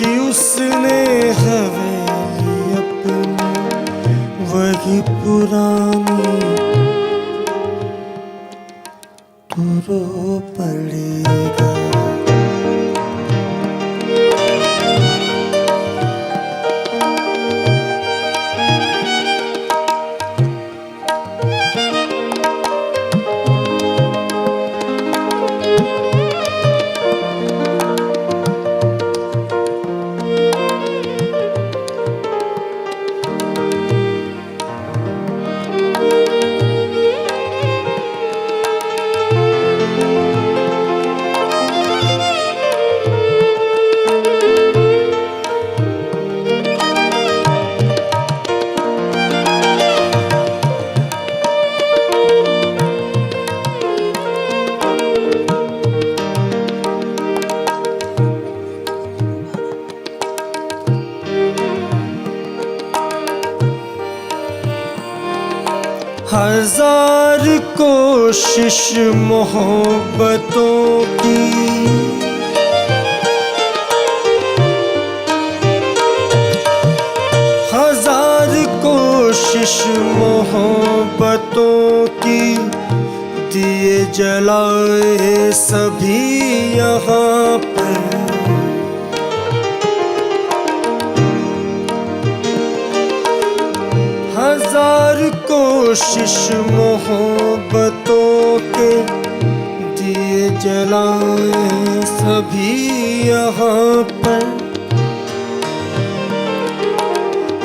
देखी उसने हवेली अपनी वही पुरानी, तू रो पड़ेगा। हजार कोशिश मोहब्बतों की, हजार कोशिश मोहब्बतों की, दिए जलाए सभी यहाँ पर। हजार कोशिश मोहब्बतों के दिए जलाए सभी यहाँ पर।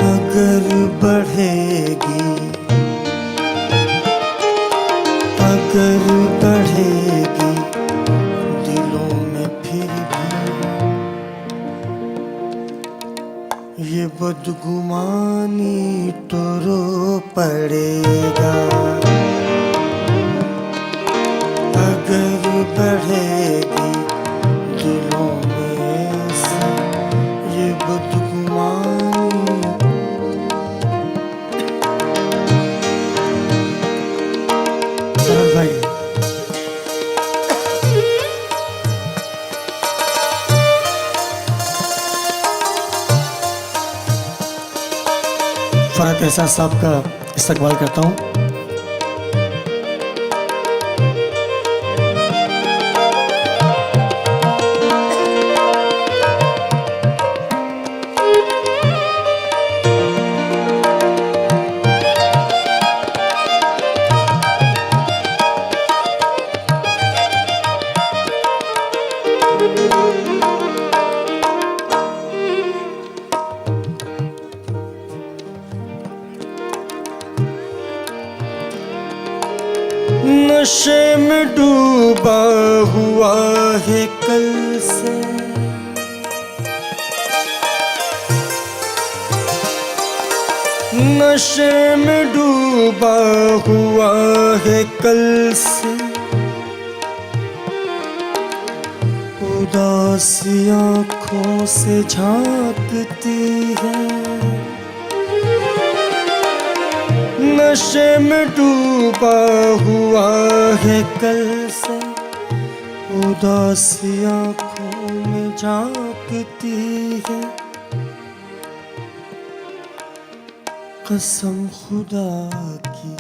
अगर बढ़ेगी, अगर बढ़ेगी दिलों में फिर भी ये बदगुमानी, तो रो पड़ेगा। अगर बढ़ेगी दिलों में से ये बदगुमानी, भाई फरहत एहसान साहब का इस्तकबाल करता हूँ। नशे में डूबा हुआ है कल से, नशे में डूबा हुआ है कल से। उदासी आँखों से झांकती है, नशे में डूबा हुआ है कल से। उदासी आँखों में झांकती है, कसम खुदा की,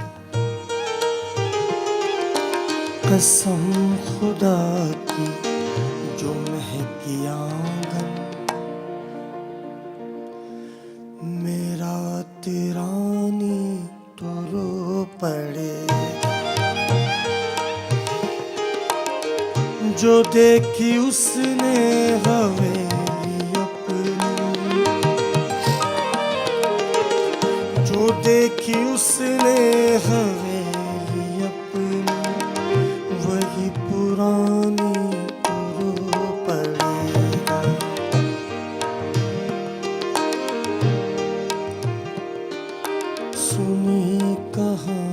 कसम खुदा की जो महकी आंगन, मेरा तेरा नी तो रो पड़ेगा। जो देखी उसने हवेली अपनी, जो देखी उसने हवेली अपनी वही पुरानी, तो रो पड़ेगा। सुनी कहाँ